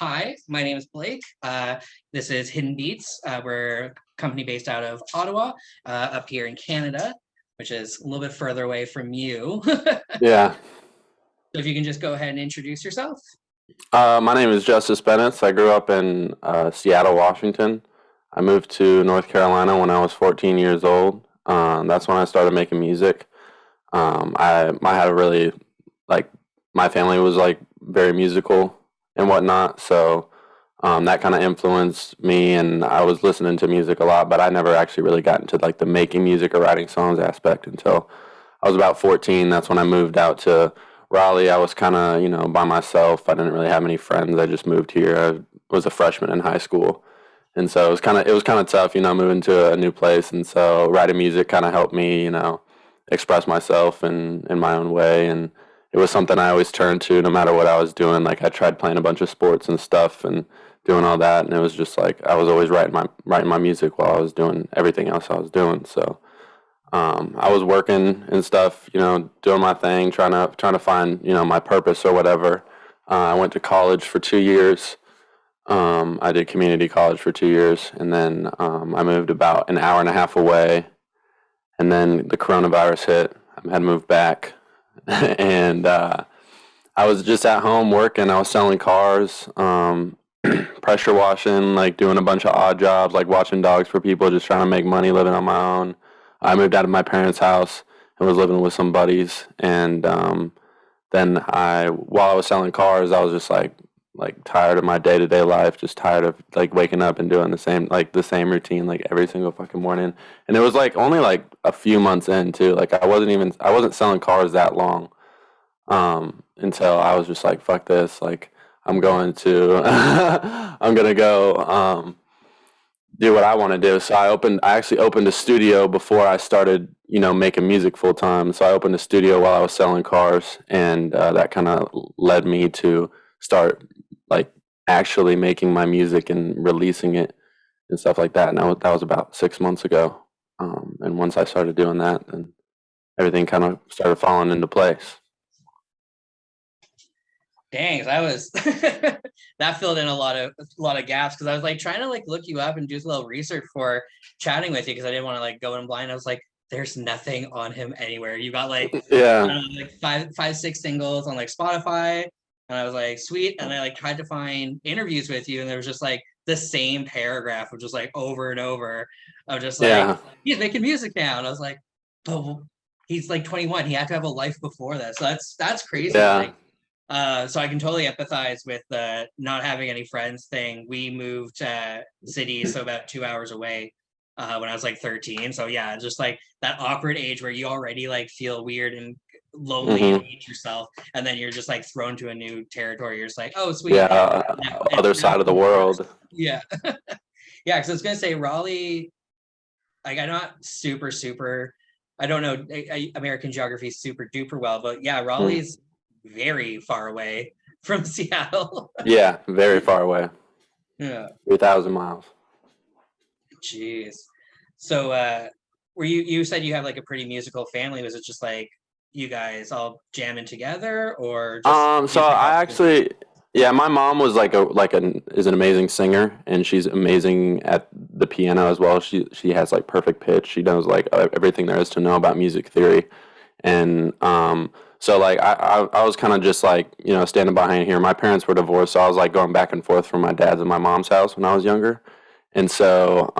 Hi, my name is Blake. This is Hidden Beats. We're a company based out of Ottawa, up here in Canada, which is a little bit further away from you. So Yeah. if you can just go ahead and introduce yourself. My name is Justus Bennetts. I grew up in Seattle, Washington. I moved to North Carolina when I was 14 years old. That's when I started making music. I had a really, like, my family was, like, very musical and whatnot. So that kind of influenced me, and I was listening to music a lot, but I never actually really got into, like, the making music or writing songs aspect until I was about 14. That's when I moved out to Raleigh. I was kind of, by myself. I didn't really have any friends. I just moved here. I was a freshman in high school. And so it was kind of tough, moving to a new place. And so writing music kind of helped me, express myself in my own way. And it was something I always turned to no matter what I was doing. Like I tried playing a bunch of sports and stuff and doing all that. And it was just like I was always writing my music while I was doing everything else I was doing. So I was working and stuff, doing my thing, trying to find, my purpose or whatever. I went to college for 2 years. I did community college for 2 years, and then I moved about an hour and a half away, and then the coronavirus hit. I had moved back, and I was just at home working. I was selling cars, pressure washing, like doing a bunch of odd jobs, like watching dogs for people, just trying to make money, living on my own. I moved out of my parents' house and was living with some buddies. And then while I was selling cars, I was just like tired of my day to day life, just tired of like waking up and doing the same routine like every single fucking morning. And it was like only like a few months in too. Like I wasn't selling cars that long until I was just like, fuck this. Like I'm going to I'm gonna go do what I want to do. So I actually opened a studio before I started, making music full time. So I opened a studio while I was selling cars, and that kind of led me to start like actually making my music and releasing it and stuff like that. And that was about 6 months ago. And once I started doing that, then everything kind of started falling into place. Dang, that was that filled in a lot of gaps because I was like trying to like look you up and do a little research for chatting with you because I didn't want to like go in blind. I was like, there's nothing on him anywhere. You got like I Yeah, don't know, like five, six singles on like Spotify. And I was like, sweet. And I like tried to find interviews with you, and there was just like the same paragraph, which was like over and over of just like, yeah, he's making music now. And I was like, but he's like 21. He had to have a life before that. So that's crazy. yeah. Like, so I can totally empathize with the not having any friends thing. We moved cities, so about 2 hours away when I was like 13. So yeah, just like that awkward age where you already like feel weird and lonely and Hmm. hate yourself, and then you're just like thrown to a new territory. You're just like, oh sweet, Yeah, yeah, it's other now side of the comes first. world. Yeah, yeah. Because I was gonna say Raleigh. Like I'm not super. I don't know American geography super duper well, but yeah, Mm. Raleigh's very far away from Seattle. Yeah, very far away. Yeah. 3,000 miles. Jeez. So were you said you have like a pretty musical family. Was it just like you guys all jamming together or just So music I helped with actually, yeah, my mom was is an amazing singer, and she's amazing at the piano as well. She has like perfect pitch. She knows like everything there is to know about music theory, and so like I was kind of just like standing behind here. My parents were divorced, so I was like going back and forth from my dad's and my mom's house when I was younger, and so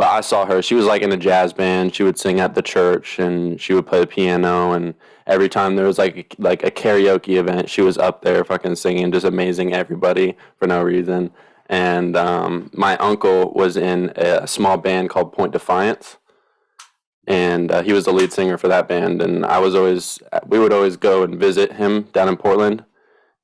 but I saw her. She was like in a jazz band. She would sing at the church, and she would play the piano. And every time there was like a karaoke event, she was up there fucking singing, just amazing everybody for no reason. And my uncle was in a small band called Point Defiance, and he was the lead singer for that band. And we would always go and visit him down in Portland,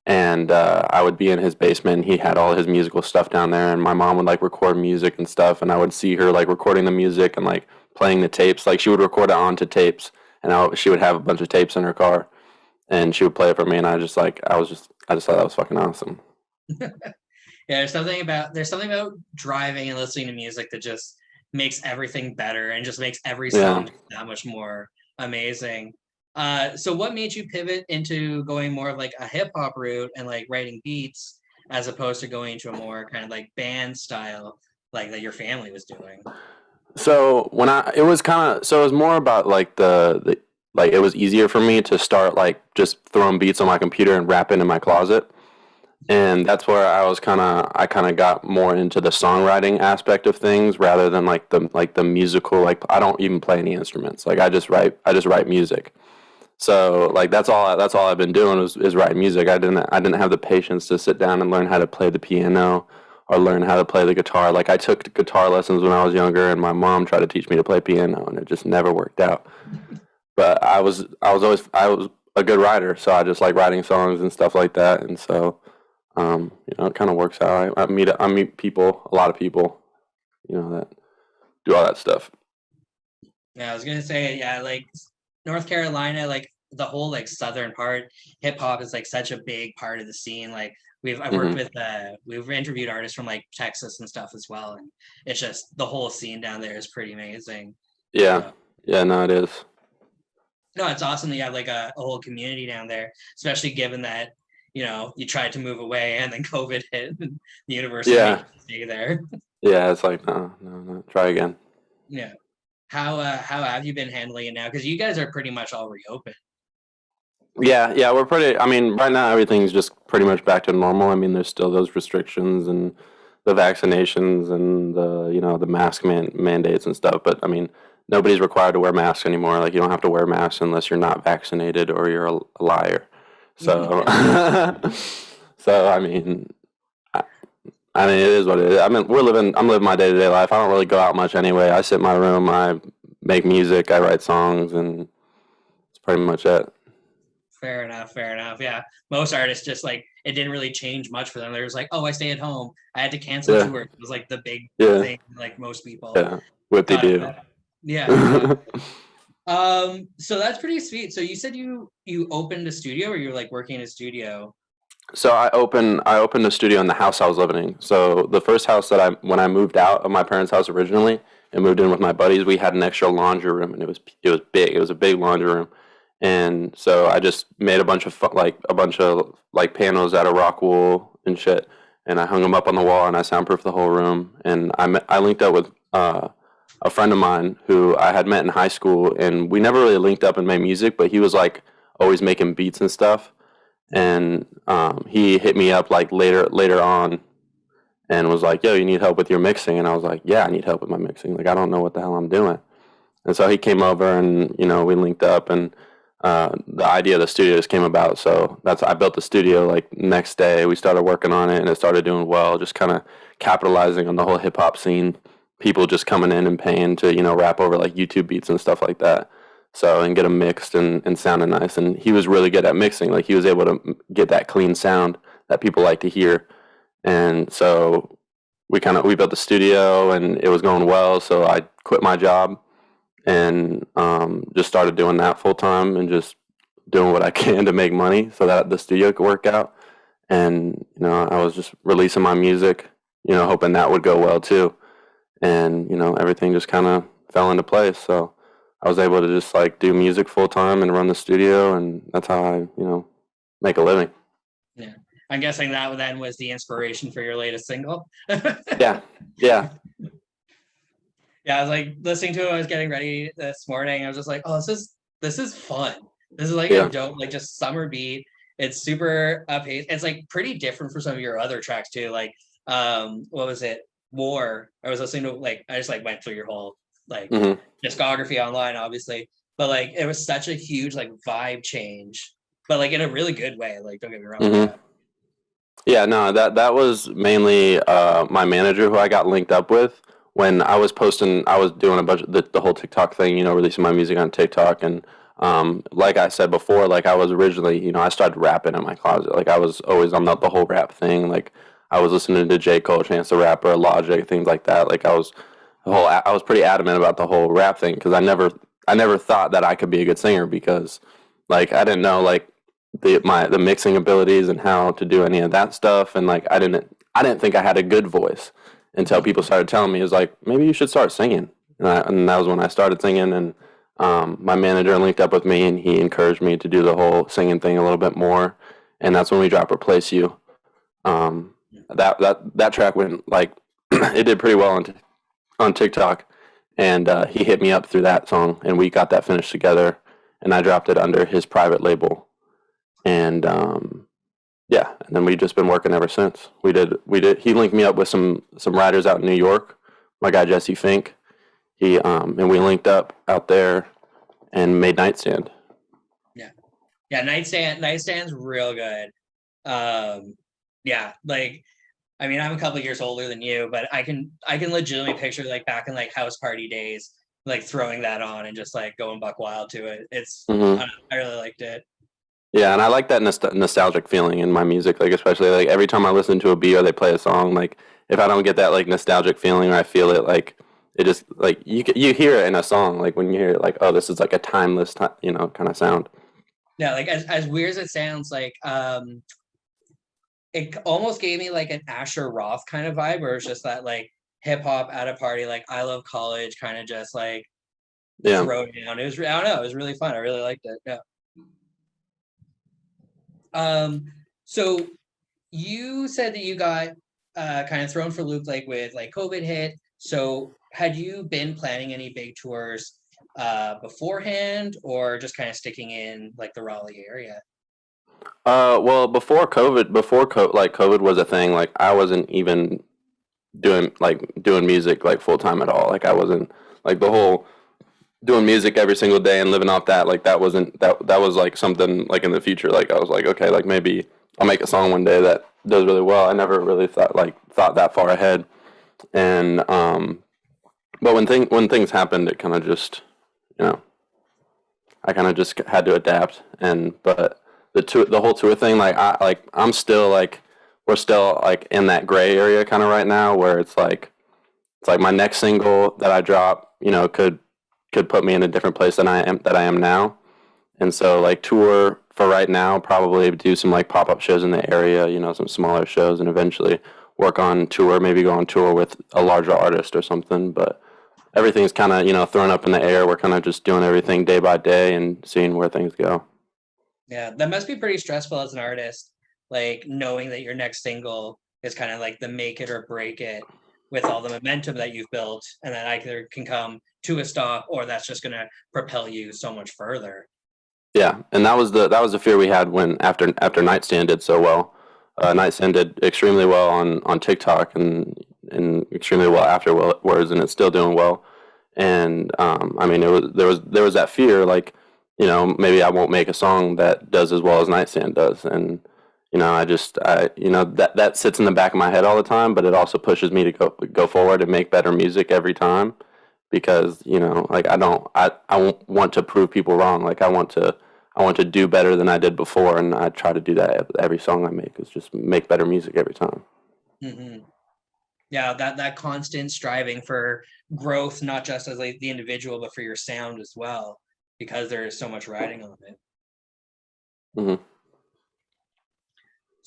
and I would be in his basement. He had all his musical stuff down there, and my mom would like record music and stuff, and I would see her like recording the music and like playing the tapes. Like she would record it onto tapes, and she would have a bunch of tapes in her car, and she would play it for me, and I just thought that was fucking awesome. Yeah, there's something about driving and listening to music that just makes everything better and just makes every Yeah. song that much more amazing. So what made you pivot into going more of like a hip hop route and like writing beats? as opposed to going to a more kind of like band style, like that your family was doing? So when it was kind of, so it was more about like the like it was easier for me to start like just throwing beats on my computer and rapping in my closet. And that's where I kind of got more into the songwriting aspect of things rather than like the musical. Like I don't even play any instruments. Like I just write music. So like that's all I've been doing is writing music. I didn't have the patience to sit down and learn how to play the piano or learn how to play the guitar. Like I took guitar lessons when I was younger, and my mom tried to teach me to play piano, and it just never worked out. But I was a good writer, so I just like writing songs and stuff like that. And so you know, it kind of works out. I meet people, a lot of people, you know, that do all that stuff. Yeah, I was gonna say, yeah, like North Carolina, like the whole like southern part, hip hop is like such a big part of the scene. Like I've worked Hmm. with we've interviewed artists from like Texas and stuff as well, and it's just the whole scene down there is pretty amazing. Yeah, So yeah, no, it is. no, it's awesome that you have like a whole community down there, especially given that, you know, you tried to move away and then COVID hit and the universe didn't make Yeah, you stay there. yeah, it's like no, no, no, try again. Yeah. How have you been handling it now? Because you guys are pretty much all reopened. Yeah, yeah, we're pretty. I mean, right now everything's just pretty much back to normal. I mean, there's still those restrictions and the vaccinations and the the mandates and stuff. But I mean, nobody's required to wear masks anymore. Like you don't have to wear masks unless you're not vaccinated or you're a liar. So, Yeah. so I mean, I, I mean, it is what it is. I mean, I'm living my day to day life. I don't really go out much anyway. I sit in my room. I make music. I write songs, and it's pretty much it. Fair enough. Fair enough. Yeah. Most artists just like it didn't really change much for them. They was like, oh, I stay at home. I had to cancel Yeah, tour. It was like the big yeah, thing. Like most people yeah. What they got do. it. Yeah. Exactly. So that's pretty sweet. So you said you opened a studio, or you're like working in a studio? So I opened a studio in the house I was living in. So the first house that I when I moved out of my parents' house originally and moved in with my buddies, we had an extra laundry room, and it was big. It was a big laundry room. And so I just made a bunch of like panels out of rock wool and shit, and I hung them up on the wall, and I soundproofed the whole room. And I linked up with a friend of mine who I had met in high school, and we never really linked up and made music, but he was like always making beats and stuff. And he hit me up like later on and was like, "Yo, you need help with your mixing?" And I was like, "Yeah, I need help with my mixing. Like, I don't know what the hell I'm doing." And so he came over, and we linked up, and the idea of the studio just came about. So I built the studio like next day. We started working on it, and it started doing well. Just kind of capitalizing on the whole hip hop scene. People just coming in and paying to rap over like YouTube beats and stuff like that. So and get them mixed and sounding nice. And he was really good at mixing. Like he was able to get that clean sound that people like to hear. And so we built the studio, and it was going well. So I quit my job and just started doing that full time and just doing what I can to make money so that the studio could work out. And I was just releasing my music, hoping that would go well too. And everything just kind of fell into place. So I was able to just like do music full time and run the studio, and that's how I make a living. Yeah. I'm guessing that then was the inspiration for your latest single. Yeah, yeah, Yeah, I was like listening to it. I was getting ready this morning. I was just like, oh, this is fun. This is like a yeah. dope, like just summer beat. It's super upbeat. It's like pretty different from some of your other tracks too. Like, what was it? War. I was listening to like I just like went through your whole like Hmm. discography online, obviously, but like it was such a huge like vibe change, but like in a really good way. Like, don't get me wrong. Hmm. Yeah, no, that was mainly my manager who I got linked up with when I was posting. I was doing a bunch of the whole TikTok thing, releasing my music on TikTok, and like I said before, like I was originally, I started rapping in my closet. Like I was always on the whole rap thing. Like I was listening to J. Cole, Chance the Rapper, Logic, things like that. Like I was pretty adamant about the whole rap thing because I never thought that I could be a good singer because like I didn't know like the mixing abilities and how to do any of that stuff, and like I didn't think I had a good voice until people started telling me. It was like, maybe you should start singing, and that was when I started singing. And my manager linked up with me, and he encouraged me to do the whole singing thing a little bit more, and that's when we dropped Replace You. That track went like it did pretty well on TikTok, and he hit me up through that song, and we got that finished together, and I dropped it under his private label, and yeah, and then we've just been working ever since. He linked me up with some writers out in New York, my guy Jesse Fink. And we linked up out there and made Nightstand. Yeah, Nightstand's real good. Yeah, like I mean, I'm a couple years older than you, but I can legitimately picture like back in like house party days, like throwing that on and just like going buck wild to it. It's I really liked it. Yeah, and I like that nostalgic feeling in my music, like especially like every time I listen to a beat or they play a song, like if I don't get that like nostalgic feeling or I feel it, like it just like you hear it in a song, like when you hear it, like oh, this is like a timeless kind of sound. Yeah, like as weird as it sounds, like it almost gave me like an Asher Roth kind of vibe, where it's just that like hip hop at a party, like I Love College, kind of just like throw it down. It was, I don't know, it was really fun. I really liked it. Yeah. So you said that you got kind of thrown for loop like with like COVID hit. So had you been planning any big tours beforehand, or just kind of sticking in like the Raleigh area? Well, like COVID was a thing, like I wasn't even doing music like full time at all. Like I wasn't like the whole doing music every single day and living off that. Like that wasn't that was like something like in the future. Like I was like, okay, like maybe I'll make a song one day that does really well. I never really thought that far ahead. And but when things happened, it kind of just you know I kind of just had to adapt. And but the whole tour thing, I'm still like we're still like in that gray area kind of right now, where it's like my next single that I drop, could put me in a different place than I am now. And so like tour for right now, probably do some like pop up shows in the area, some smaller shows, and eventually work on tour, maybe go on tour with a larger artist or something. But everything's kind of thrown up in the air. We're kind of just doing everything day by day and seeing where things go. Yeah, that must be pretty stressful as an artist, like knowing that your next single is kind of like the make it or break it, with all the momentum that you've built, and that either can come to a stop, or that's just going to propel you so much further. Yeah, and that was the fear we had when after Nightstand did so well. Nightstand did extremely well on TikTok and extremely well afterwards, and it's still doing well. And I mean, there was that fear, like maybe I won't make a song that does as well as Nightstand does, and that sits in the back of my head all the time, but it also pushes me to go forward and make better music every time, because like I want to prove people wrong. Like I want to do better than I did before, and I try to do that every song I make, is just make better music every time. Mm-hmm. Yeah, that constant striving for growth, not just as like the individual, but for your sound as well, because there is so much riding on it. Mm-hmm.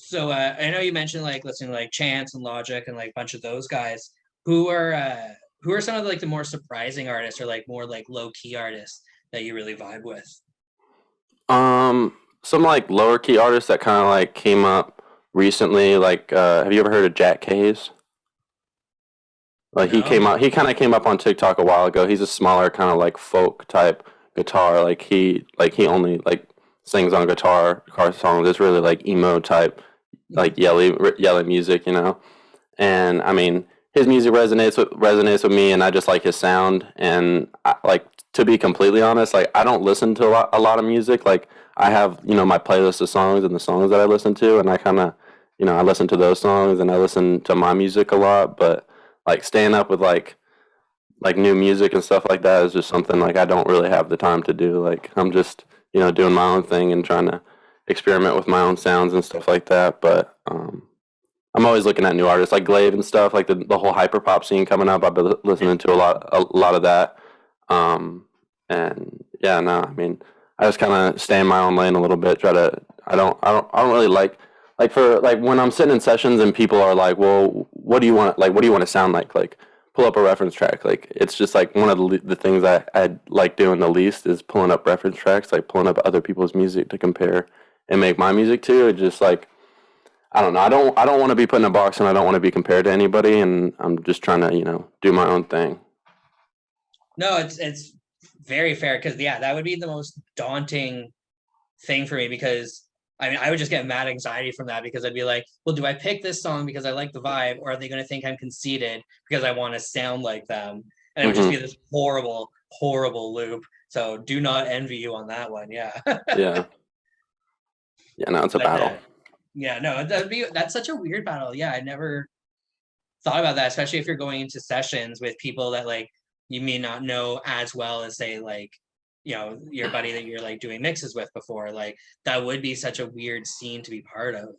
So I know you mentioned like listening to like Chance and Logic and like a bunch of those guys. Who are some of like the more surprising artists, or like more like low key artists that you really vibe with? Some like lower key artists that kind of like came up recently. Like, have you ever heard of Jack Case? Like No. he kind of came up on TikTok a while ago. He's a smaller kind of like folk type guitar. Like he only like sings on guitar songs. It's really like emo type, like yelly music, And I mean, his music resonates with me, and I just like his sound. And to be completely honest, like I don't listen to a lot of music. Like I have my playlist of songs and the songs that I listen to, and I kind of I listen to those songs and I listen to my music a lot. But like staying up with like new music and stuff like that is just something like I don't really have the time to do. Like I'm just doing my own thing and trying to experiment with my own sounds and stuff like that. But I'm always looking at new artists like Glaive and stuff, like the whole hyperpop scene coming up. I've been listening to a lot of that. And yeah, no, I mean, I just kind of stay in my own lane a little bit. I don't really like for like when I'm sitting in sessions and people are like, well, what do you want to sound like? Like pull up a reference track. Like it's just like one of the things I like doing the least is pulling up reference tracks, like pulling up other people's music to compare and make my music to. It just like, I don't know. I don't want to be put in a box, and I don't want to be compared to anybody. And I'm just trying to, do my own thing. No, it's very fair because yeah, that would be the most daunting thing for me because I mean I would just get mad anxiety from that because I'd be like, well, do I pick this song because I like the vibe, or are they going to think I'm conceited because I want to sound like them? And it would just be Hmm. this horrible, horrible loop. So do not envy you on that one. Yeah. Yeah. Yeah. No, it's a But battle. yeah, no, that's such a weird battle. Yeah, I never thought about that, especially if you're going into sessions with people that like you may not know as well as say like your buddy that you're like doing mixes with before. Like that would be such a weird scene to be part of.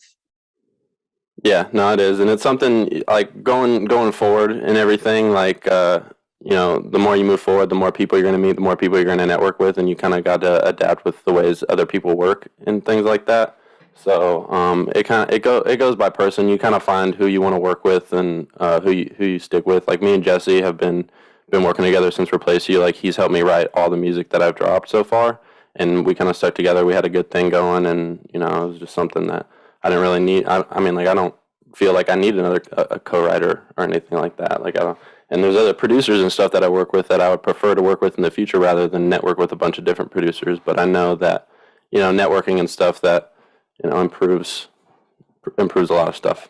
Yeah, no, it is, and it's something like going forward and everything. Like, the more you move forward, the more people you're going to meet, the more people you're going to network with, and you kind of got to adapt with the ways other people work and things like that. So, it goes by person. You kind of find who you want to work with and who you stick with. Like me and Jesse have been working together since Replace You. Like he's helped me write all the music that I've dropped so far, and we kind of stuck together. We had a good thing going, and it was just something that I didn't really need. I mean, like I don't feel like I need another a co-writer or anything like that. Like I don't. And there's other producers and stuff that I work with that I would prefer to work with in the future rather than network with a bunch of different producers. But I know that networking and stuff that improves a lot of stuff.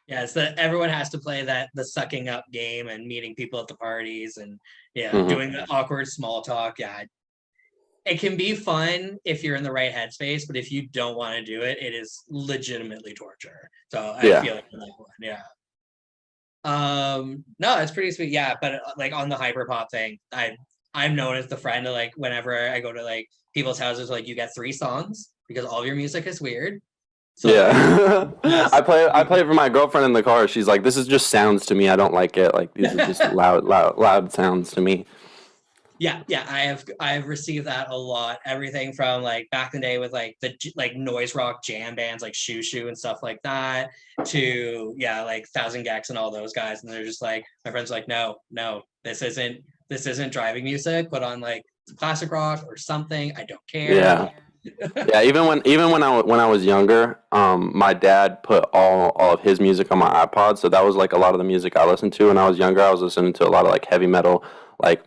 Yeah, it's that everyone has to play the sucking up game and meeting people at the parties and yeah, Hmm. doing the awkward small talk. Yeah, it can be fun if you're in the right headspace, but if you don't want to do it, it is legitimately torture. So I Yeah. feel like that one. Yeah. No, it's pretty sweet. Yeah, but like on the hyperpop thing, I'm known as the friend of like whenever I go to like people's houses, like you get 3 songs because all of your music is weird. So like Yeah. just I play it for my girlfriend in the car. She's like, "This is just sounds to me. I don't like it. Like these are just loud sounds to me." yeah, I have received that a lot. Everything from like back in the day with like the like noise rock jam bands like Shoo Shoo and stuff like that to yeah, like Thousand Gex and all those guys. And they're just like my friends are like, no, this isn't driving music. Put on like classic rock or something. I don't care. Yeah. Yeah, even when I was younger, my dad put all of his music on my iPod, so that was like a lot of the music I listened to when I was younger. I was listening to a lot of like heavy metal, like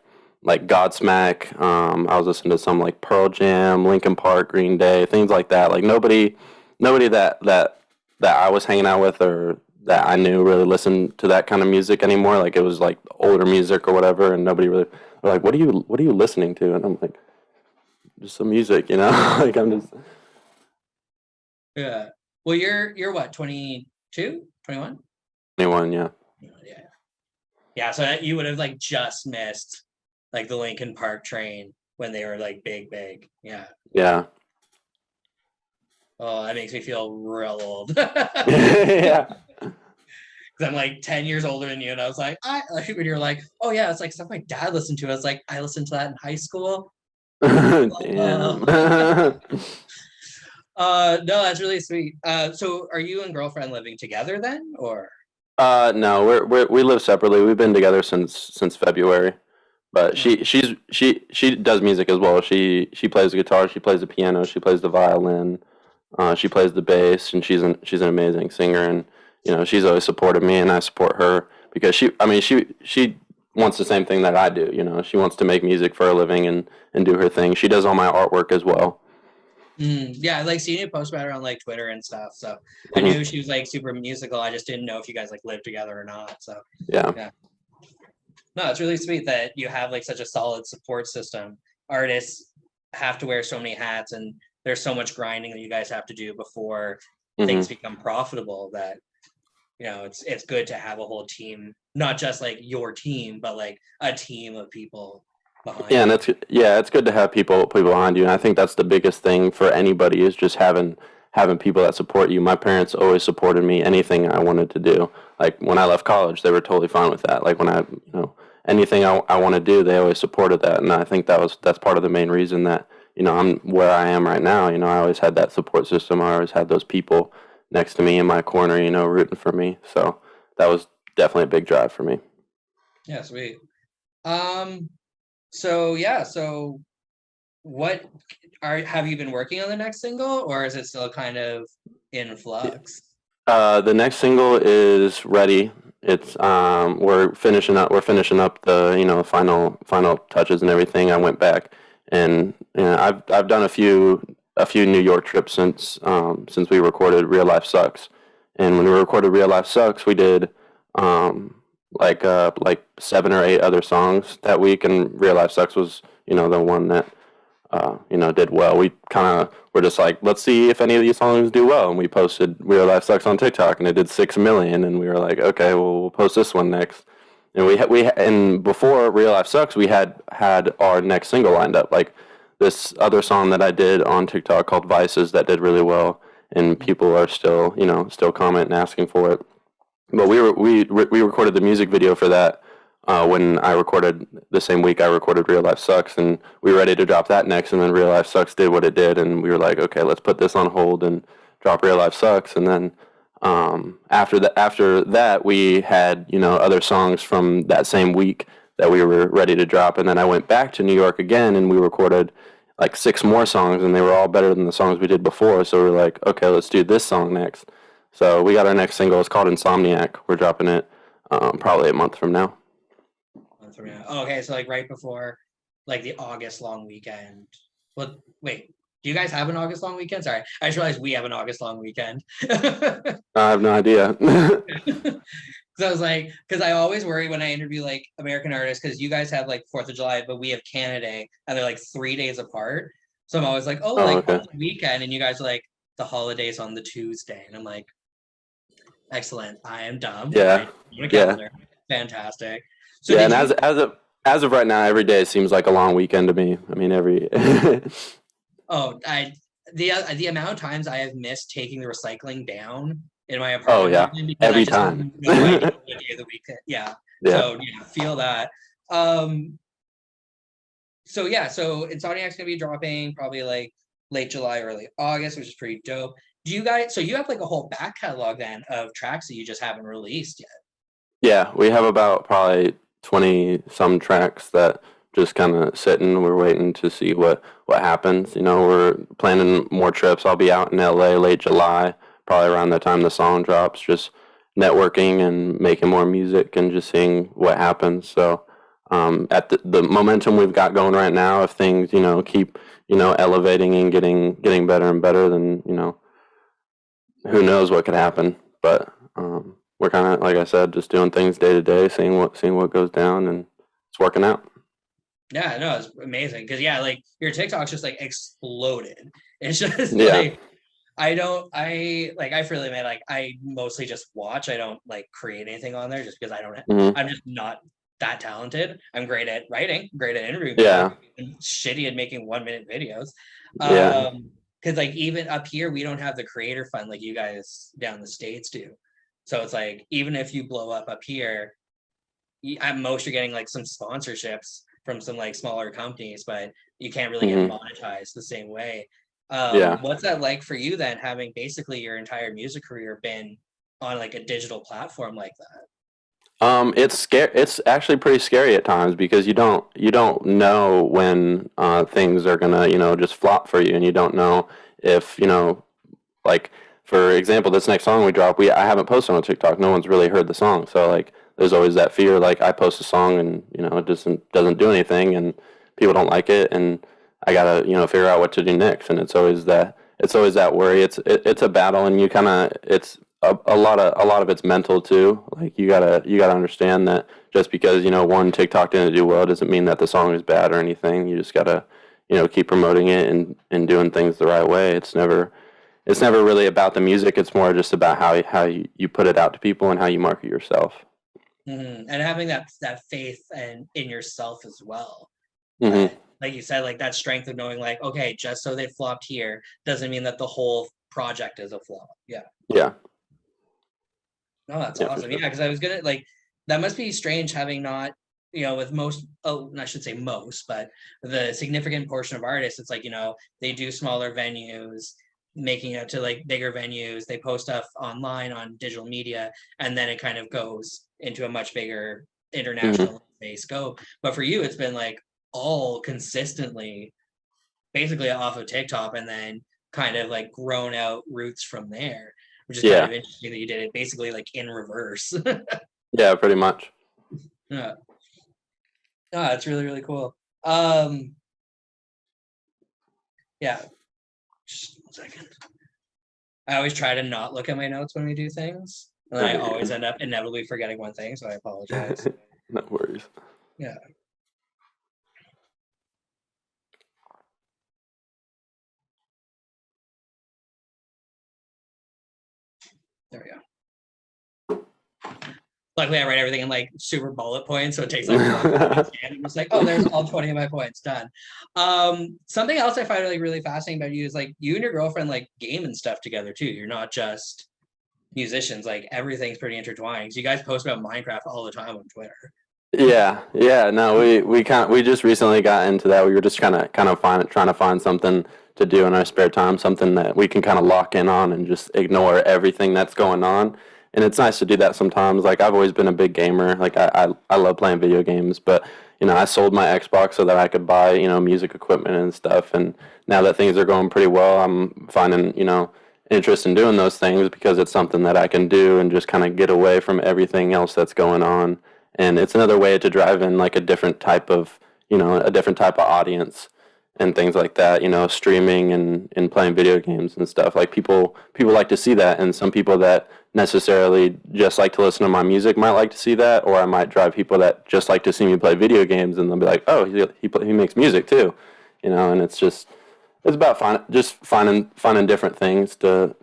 Godsmack. I was listening to some like Pearl Jam, Linkin Park, Green Day, things like that. Like nobody that I was hanging out with or that I knew really listened to that kind of music anymore. Like it was like older music or whatever, and nobody really were like, what are you listening to? And I'm like, just some music, like I'm just. Yeah. Well, you're what, 22, 21? Anyone, yeah. Yeah. Yeah, so you would have like just missed like the Lincoln Park train when they were like big. Yeah. Yeah. Oh, that makes me feel real old. Yeah. Because I'm like 10 years older than you. And I was like, like when you're like, oh yeah, it's like stuff my dad listened to. I was like, I listened to that in high school. Damn. No, that's really sweet. So are you and girlfriend living together then? Or No, we live separately. We've been together since February. But oh, she does music as well. She plays the guitar, she plays the piano, she plays the violin, she plays the bass, and she's an amazing singer. And she's always supported me, and I support her because she wants the same thing that I do. She wants to make music for a living and do her thing. She does all my artwork as well. yeah, I like seeing you post about her on like Twitter and stuff. So I Hmm. knew she was like super musical. I just didn't know if you guys like lived together or not. So Yeah. yeah. No, it's really sweet that you have like such a solid support system. Artists have to wear so many hats and there's so much grinding that you guys have to do before things Hmm. become profitable that it's good to have a whole team, not just like your team, but like a team of people behind Yeah, and you. it's good to have people behind you, and I think that's the biggest thing for anybody is just having people that support you. My parents always supported me anything I wanted to do. Like when I left college, they were totally fine with that. Like when anything I want to do, they always supported that, and I think that's part of the main reason that I'm where I am right now. I always had that support system. I always had those people next to me in my corner, rooting for me. So that was definitely a big drive for me. Yeah, sweet. Um, so yeah, so what have you been working on the next single, or is it still kind of in flux? The next single is ready. It's we're finishing up the final touches and everything. I went back and I've done a few New York trips since we recorded Real Life Sucks. And when we recorded Real Life Sucks, we did like 7 or 8 other songs that week, and Real Life Sucks was the one that did well. We kind of were just like, let's see if any of these songs do well, and we posted Real Life Sucks on TikTok, and it did 6 million, and we were like, okay, well, we'll post this one next. And and before Real Life Sucks, we had our next single lined up, like this other song that I did on TikTok called Vices that did really well, and people are still commenting and asking for it. But we recorded the music video for that when I recorded the same week I recorded Real Life Sucks, and we were ready to drop that next, and then Real Life Sucks did what it did, and we were like, okay, let's put this on hold and drop Real Life Sucks. And then after that we had other songs from that same week that we were ready to drop, and then I went back to New York again and we recorded like 6 more songs, and they were all better than the songs we did before. So we were like, okay, let's do this song next. So we got our next single. It's called Insomniac. We're dropping it probably a month from now. Oh, okay, so like right before like the August long weekend. Well, wait, do you guys have an August long weekend? Sorry, I just realized we have an August long weekend. I have no idea. So I was like, because I always worry when I interview like American artists, because you guys have like 4th of July, but we have Canada Day, and they're like 3 days apart. So I'm always like, oh, like okay. weekend, and you guys are like the holidays on the Tuesday, and I'm like, excellent. I am dumb. Yeah. Fantastic. So yeah, and as of right now, every day seems like a long weekend to me. I mean, the amount of times I have missed taking the recycling down in my Oh apartment. yeah, every time. No idea what day of the week. Yeah. So yeah, feel that. So yeah, so Insomniac's gonna be dropping probably like late July, early August, which is pretty dope. Do you guys? So you have like a whole back catalog then of tracks that you just haven't released yet? Yeah, we have about probably 20 some tracks that just kind of sitting. We're waiting to see what happens. We're planning more trips. I'll be out in LA late July, probably around the time the song drops, just networking and making more music and just seeing what happens. So at the momentum we've got going right now, if things keep elevating and getting better and better, then who knows what could happen. But we're kind of, like I said, just doing things day to day, seeing what goes down, and it's working out. Yeah, no, it's amazing because yeah, like your TikTok's just like exploded. It's just Yeah. I freely admit, like I mostly just watch. I don't like create anything on there just because I'm just not that talented. I'm great at writing, great at interviewing people, Yeah. and shitty at making 1-minute videos. Yeah. Because like even up here, we don't have the creator fund like you guys down in the States do. So it's like even if you blow up here, at most you're getting like some sponsorships from some like smaller companies, but you can't really get monetized the same way. Yeah. What's that like for you then, having basically your entire music career been on like a digital platform like that? It's actually pretty scary at times because you don't know when things are gonna just flop for you, and you don't know if like, for example, this next song we drop, I haven't posted on TikTok. No one's really heard the song, so like there's always that fear. Like I post a song and it doesn't do anything, and people don't like it, and I gotta figure out what to do next. And it's always that worry. It's a battle, and it's a lot of it's mental too. Like you gotta understand that just because one TikTok didn't do well doesn't mean that the song is bad or anything. You just gotta keep promoting it and doing things the right way. It's never really about the music. It's more just about how you put it out to people and how you market yourself. And having that faith and in yourself as well. Like you said, like that strength of knowing like, okay, just so they flopped here doesn't mean that the whole project is a flop. Yeah. Yeah. No, that's awesome. Sure. Yeah, because I was gonna like that must be strange having not, with most, I should say most, but the significant portion of artists, it's like, they do smaller venues, making it to like bigger venues, they post stuff online on digital media, and then it kind of goes into a much bigger international scope. But for you, it's been like all consistently basically off of TikTok and then kind of like grown out roots from there, which is kind Yeah. of interesting that you did it basically like in reverse. Yeah, pretty much. Yeah. Oh, it's really, really cool. Yeah, just 1 second. I always try to not look at my notes when we do things. And I always end up inevitably forgetting one thing, so I apologize. No worries. Yeah. There we go. Luckily, I write everything in like super bullet points, so it takes like 1 minute to scan. I'm just like, oh, there's all 20 of my points done. Something else I find like really fascinating about you is like you and your girlfriend like game and stuff together too. You're not just musicians; like everything's pretty intertwined. So you guys post about Minecraft all the time on Twitter. Yeah. No, we just recently got into that. We were just trying to find something to do in our spare time, something that we can kind of lock in on and just ignore everything that's going on. And it's nice to do that sometimes. Like I've always been a big gamer. Like I love playing video games, but I sold my Xbox so that I could buy, music equipment and stuff. And now that things are going pretty well, I'm finding, interest in doing those things because it's something that I can do and just kind of get away from everything else that's going on. And it's another way to drive in like a different type of, audience and things like that, streaming and playing video games and stuff. Like people like to see that, and some people that necessarily just like to listen to my music might like to see that, or I might drive people that just like to see me play video games, and they'll be like, oh, he makes music too, and it's about finding different things to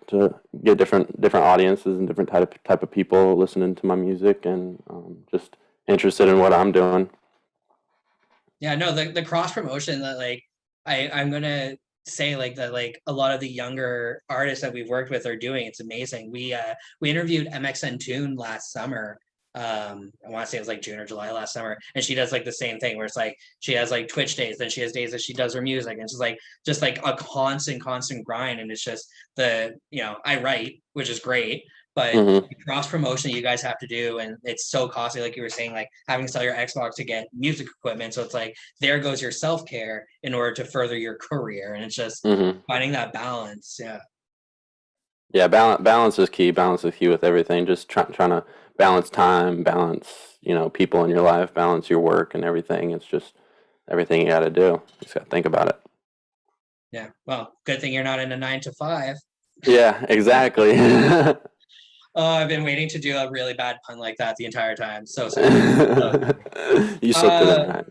get different audiences and different type of people listening to my music, and just interested in what I'm doing. Yeah, no, the cross promotion that like I'm gonna say like that like a lot of the younger artists that we've worked with are doing. It's amazing. We interviewed MXN Tune last summer. I want to say it was like June or July last summer, and she does like the same thing where it's like she has like Twitch days, then she has days that she does her music, and it's just like a constant grind. And it's just I write, which is great, but Mm-hmm. cross promotion you guys have to do, and it's so costly, like you were saying, like having to sell your Xbox to get music equipment. So it's like there goes your self-care in order to further your career, and it's just Mm-hmm. finding that balance. Yeah, balance is key. Balance is key with everything. Just trying to balance time, balance, people in your life, balance your work and everything. It's just everything you got to do. You just got to think about it. Yeah, well, good thing you're not in a 9 to 5. Yeah, exactly. Oh, I've been waiting to do a really bad pun like that the entire time. So sorry. You slipped it in right.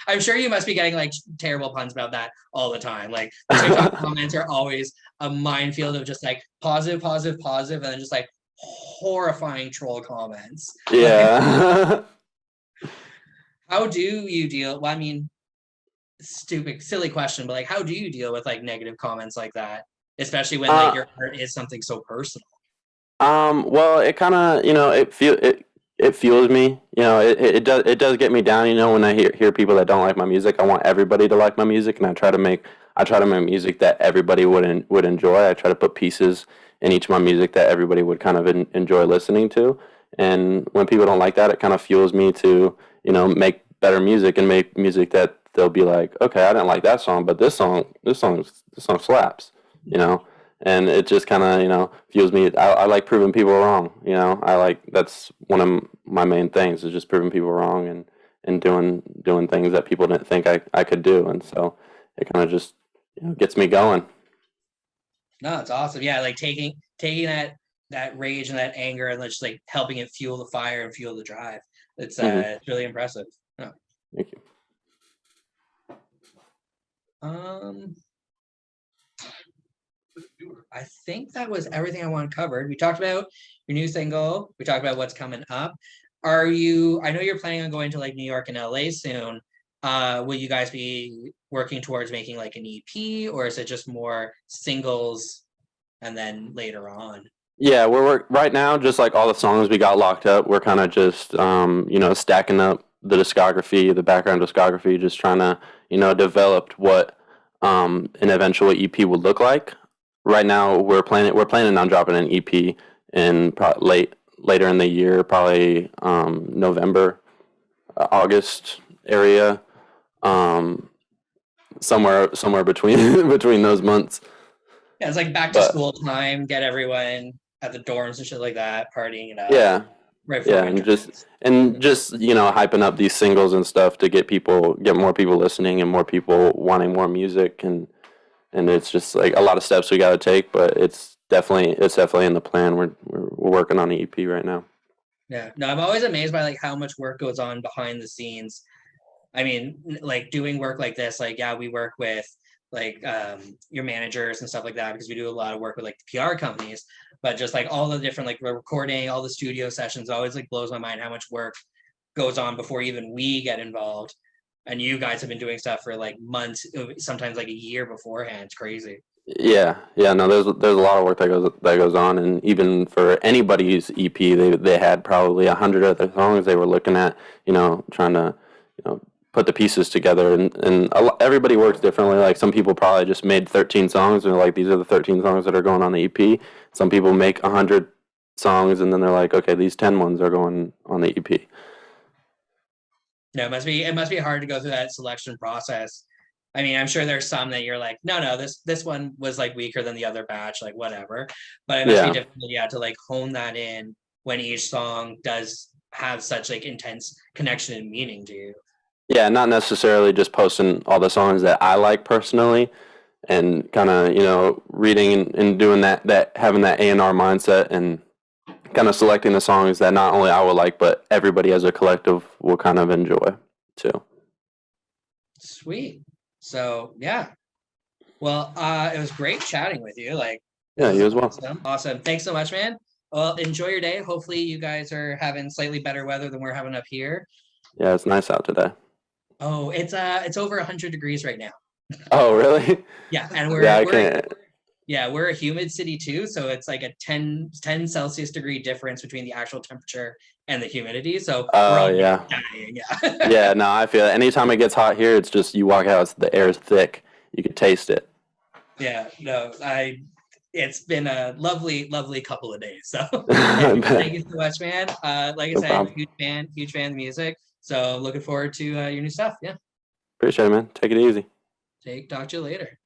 I'm sure you must be getting like terrible puns about that all the time. Like the TikTok comments are always a minefield of just like positive, and then just like horrifying troll comments. Yeah. How do you deal? Well, I mean, silly question, but like, how do you deal with like negative comments like that, especially when like your art is something so personal? Well, it kind of, it fuels me. It does get me down. When I hear people that don't like my music, I want everybody to like my music, and I try to make music that everybody would enjoy. I try to put pieces in each of my music that everybody would kind of enjoy listening to. And when people don't like that, it kind of fuels me to, make better music and make music that they'll be like, okay, I didn't like that song, but this song slaps. You know and it just kind of fuels me. I like proving people wrong. That's one of my main things is just proving people wrong and doing things that people didn't think I could do, and so it kind of just gets me going. No, it's awesome. Yeah, like taking that rage and that anger and just like helping it fuel the fire and fuel the drive. It's Hmm. it's really impressive. Oh. Thank you. I think that was everything I want covered. We talked about your new single. We talked about what's coming up. I know you're planning on going to like New York and LA soon. Will you guys be working towards making like an EP, or is it just more singles and then later on? Yeah, we're right now, just like all the songs we got locked up. We're kind of just stacking up the background discography, just trying to develop what an eventual EP would look like. Right now, we're planning on dropping an EP in later in the year, probably November, August area. Um, somewhere between between those months. Yeah, it's like back to But school time, get everyone at the dorms and shit like that, partying it up yeah, right before yeah, winter hits. and just hyping up these singles and stuff to get more people listening and more people wanting more music, and it's just like a lot of steps we got to take, but it's definitely in the plan. We're working on the EP right now. Yeah, no, I'm always amazed by like how much work goes on behind the scenes. I mean, like doing work like this, like yeah, we work with like your managers and stuff like that because we do a lot of work with like the PR companies, but just like all the different like recording, all the studio sessions always like blows my mind how much work goes on before even we get involved. And you guys have been doing stuff for like months, sometimes like a year beforehand. It's crazy. Yeah, no, there's a lot of work that goes on, and even for anybody's EP, they had probably 100 other songs they were looking at, trying to, put the pieces together, and everybody works differently. Like some people probably just made 13 songs, and they're like, these are the 13 songs that are going on the EP. Some people make 100 songs, and then they're like, okay, these 10 ones are going on the EP. No, it must be hard to go through that selection process. I mean, I'm sure there's some that you're like, no, this one was like weaker than the other batch, like whatever. But it must be Yeah. difficult, yeah, to like hone that in when each song does have such like intense connection and meaning to you. Yeah, not necessarily just posting all the songs that I like personally, and kind of reading and doing that having that A&R mindset, and kind of selecting the songs that not only I will like, but everybody as a collective will kind of enjoy too. Sweet. So yeah. Well, it was great chatting with you. Like this Yeah, is you as well. awesome. Awesome. Thanks so much, man. Well, enjoy your day. Hopefully you guys are having slightly better weather than we're having up here. Yeah, it's nice out today. Oh, it's over 100 degrees right now. Oh, really? Yeah, and Yeah, I we're can't. yeah, we're a humid city too, so it's like a 10 Celsius degree difference between the actual temperature and the humidity. So we're Oh, all yeah. dying. Yeah. Yeah, no, I feel it. Anytime it gets hot here, it's just you walk out, the air is thick. You can taste it. Yeah, no, it's been a lovely, lovely couple of days. So I thank bet. you so much, man. Like I No said, problem. huge fan of music. So looking forward to your new stuff. Yeah. Appreciate it, man. Take it easy. Talk to you later.